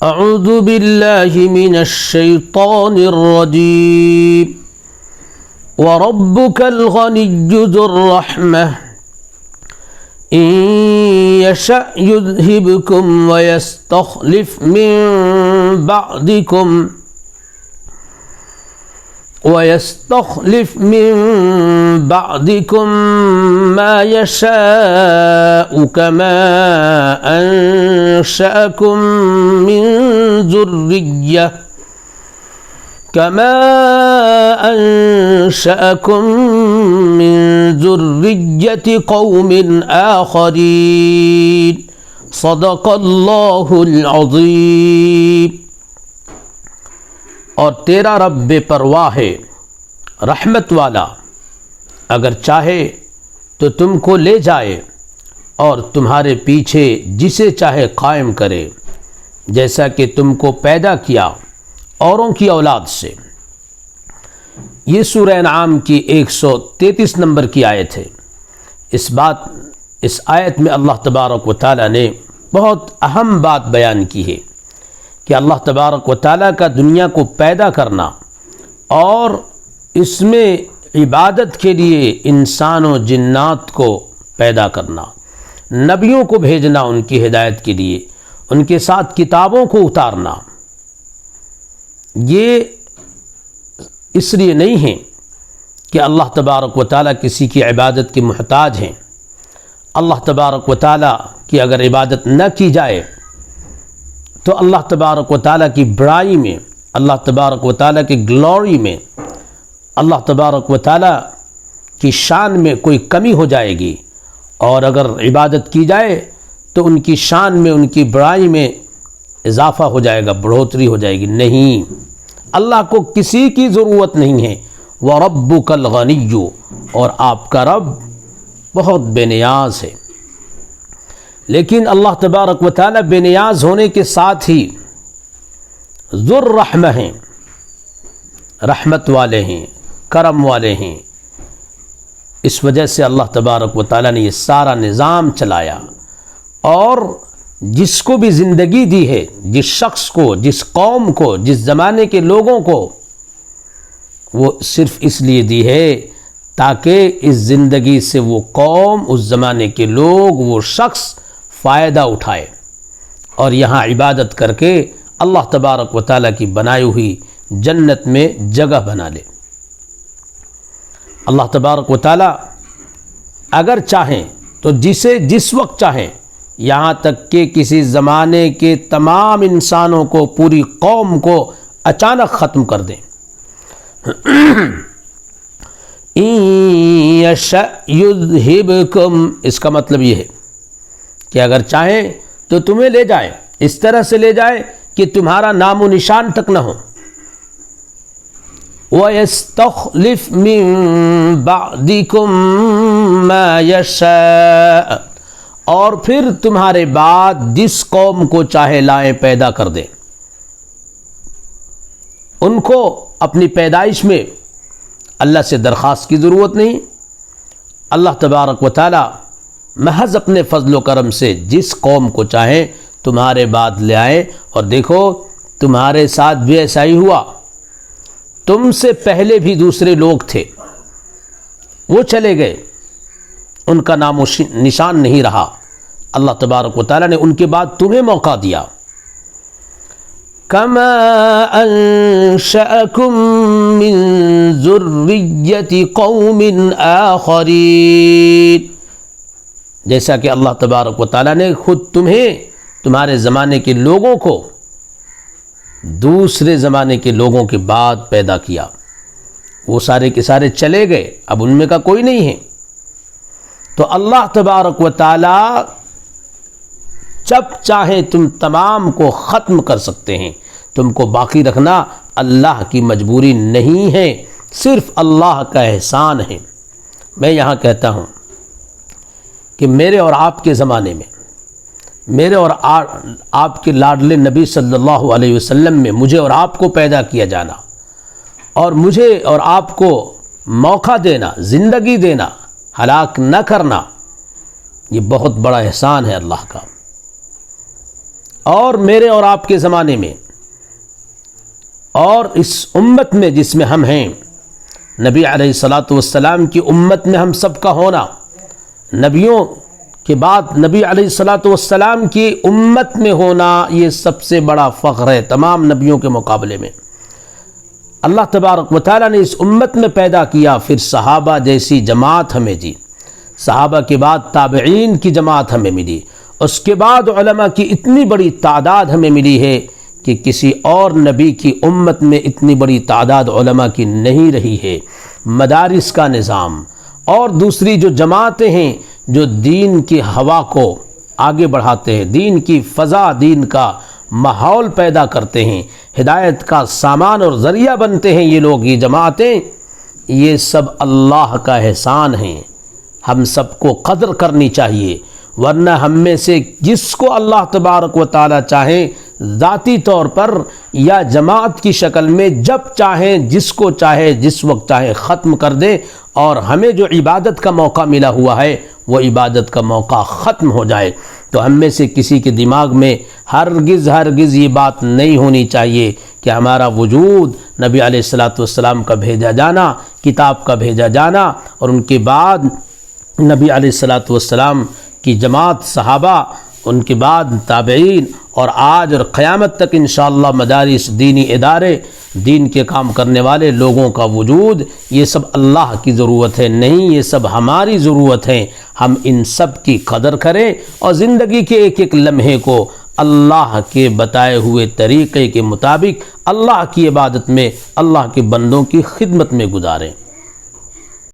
اعوذ باللہ من الشیطان الرجیم وربک الغنی ذو الرحمہ ان یشأ یذہبکم ویستخلف من بعدكم ما يشاء كما أنشأكم من ذرية قوم آخرين صدق اللہ العظیم۔ اور تیرا رب بے پرواہ ہے، رحمت والا، اگر چاہے تو تم کو لے جائے اور تمہارے پیچھے جسے چاہے قائم کرے، جیسا کہ تم کو پیدا کیا اوروں کی اولاد سے۔ یہ سورہ انعام کی 133 نمبر کی آیت ہے۔ اس آیت میں اللہ تبارک و تعالی نے بہت اہم بات بیان کی ہے کہ اللہ تبارک و تعالیٰ کا دنیا کو پیدا کرنا اور اس میں عبادت کے لیے انسان و جنات کو پیدا کرنا، نبیوں کو بھیجنا ان کی ہدایت کے لیے، ان کے ساتھ کتابوں کو اتارنا، یہ اس لیے نہیں ہے کہ اللہ تبارک و تعالیٰ کسی کی عبادت کے محتاج ہیں۔ اللہ تبارک و تعالیٰ کی اگر عبادت نہ کی جائے تو اللہ تبارک و تعالیٰ کی بڑائی میں، اللہ تبارک و تعالیٰ کی گلوری میں، اللہ تبارک و تعالیٰ کی شان میں کوئی کمی ہو جائے گی، اور اگر عبادت کی جائے تو ان کی شان میں، ان کی بڑائی میں اضافہ ہو جائے گا، بڑھوتری ہو جائے گی۔ نہیں، اللہ کو کسی کی ضرورت نہیں ہے۔ وَرَبُّكَ الْغَنِيُّ، اور آپ کا رب بہت بے نیاز ہے۔ لیکن اللہ تبارک و تعالیٰ بے نیاز ہونے کے ساتھ ہی ذو الرحمہ ہیں، رحمت والے ہیں، کرم والے ہیں۔ اس وجہ سے اللہ تبارک و تعالیٰ نے یہ سارا نظام چلایا، اور جس کو بھی زندگی دی ہے، جس شخص کو، جس قوم کو، جس زمانے کے لوگوں کو، وہ صرف اس لیے دی ہے تاکہ اس زندگی سے وہ قوم، اس زمانے کے لوگ، وہ شخص فائدہ اٹھائے اور یہاں عبادت کر کے اللہ تبارک و تعالیٰ کی بنائی ہوئی جنت میں جگہ بنا لے۔ اللہ تبارک و تعالیٰ اگر چاہیں تو جسے جس وقت چاہیں، یہاں تک کہ کسی زمانے کے تمام انسانوں کو، پوری قوم کو اچانک ختم کر دیں۔ اِن یشأ یذہبکم، اس کا مطلب یہ ہے کہ اگر چاہیں تو تمہیں لے جائے، اس طرح سے لے جائے کہ تمہارا نام و نشان تک نہ ہو۔ وَيَسْتَخْلِفْ مِن بَعْدِكُم مَّا يَشَاءُ، اور پھر تمہارے بعد جس قوم کو چاہے لائیں، پیدا کر دیں۔ ان کو اپنی پیدائش میں اللہ سے درخواست کی ضرورت نہیں، اللہ تبارک و تعالی محض اپنے فضل و کرم سے جس قوم کو چاہیں تمہارے بعد لے آئے۔ اور دیکھو تمہارے ساتھ بھی ایسا ہی ہوا، تم سے پہلے بھی دوسرے لوگ تھے، وہ چلے گئے، ان کا نام و نشان نہیں رہا، اللہ تبارک و تعالی نے ان کے بعد تمہیں موقع دیا۔ کما انشأکم من ذریۃ قوم آخرین، جیسا کہ اللہ تبارک و تعالیٰ نے خود تمہیں، تمہارے زمانے کے لوگوں کو دوسرے زمانے کے لوگوں کے بعد پیدا کیا۔ وہ سارے کے سارے چلے گئے، اب ان میں کا کوئی نہیں ہے۔ تو اللہ تبارک و تعالیٰ جب چاہیں تم تمام کو ختم کر سکتے ہیں، تم کو باقی رکھنا اللہ کی مجبوری نہیں ہے، صرف اللہ کا احسان ہے۔ میں یہاں کہتا ہوں کہ میرے اور آپ کے زمانے میں، میرے اور آپ کے لاڈلے نبی صلی اللہ علیہ وسلم میں مجھے اور آپ کو پیدا کیا جانا، اور مجھے اور آپ کو موقع دینا، زندگی دینا، ہلاک نہ کرنا، یہ بہت بڑا احسان ہے اللہ کا۔ اور میرے اور آپ کے زمانے میں اور اس امت میں جس میں ہم ہیں، نبی علیہ الصلاۃ والسلام کی امت میں ہم سب کا ہونا، نبیوں کے بعد نبی علیہ الصلاۃ والسلام کی امت میں ہونا، یہ سب سے بڑا فخر ہے تمام نبیوں کے مقابلے میں۔ اللہ تبارک و تعالیٰ نے اس امت میں پیدا کیا، پھر صحابہ جیسی جماعت ہمیں دی، صحابہ کے بعد تابعین کی جماعت ہمیں ملی، اس کے بعد علماء کی اتنی بڑی تعداد ہمیں ملی ہے کہ کسی اور نبی کی امت میں اتنی بڑی تعداد علماء کی نہیں رہی ہے۔ مدارس کا نظام اور دوسری جو جماعتیں ہیں جو دین کی ہوا کو آگے بڑھاتے ہیں، دین کی فضا، دین کا ماحول پیدا کرتے ہیں، ہدایت کا سامان اور ذریعہ بنتے ہیں یہ لوگ، یہ جماعتیں، یہ سب اللہ کا احسان ہیں، ہم سب کو قدر کرنی چاہیے۔ ورنہ ہم میں سے جس کو اللہ تبارک و تعالی چاہیں ذاتی طور پر یا جماعت کی شکل میں جب چاہیں جس کو چاہے جس وقت چاہے ختم کر دے، اور ہمیں جو عبادت کا موقع ملا ہوا ہے وہ عبادت کا موقع ختم ہو جائے۔ تو ہم میں سے کسی کے دماغ میں ہرگز یہ بات نہیں ہونی چاہیے کہ ہمارا وجود نبی علیہ الصلاۃ والسلام کا بھیجا جانا، کتاب کا بھیجا جانا، اور ان کے بعد نبی علیہ الصلاۃ والسلام کی جماعت صحابہ، ان کے بعد تابعین، اور آج اور قیامت تک انشاءاللہ مدارس، دینی ادارے، دین کے کام کرنے والے لوگوں کا وجود، یہ سب اللہ کی ضرورت ہے، نہیں یہ سب ہماری ضرورت ہے۔ ہم ان سب کی قدر کریں اور زندگی کے ایک ایک لمحے کو اللہ کے بتائے ہوئے طریقے کے مطابق اللہ کی عبادت میں، اللہ کے بندوں کی خدمت میں گزاریں۔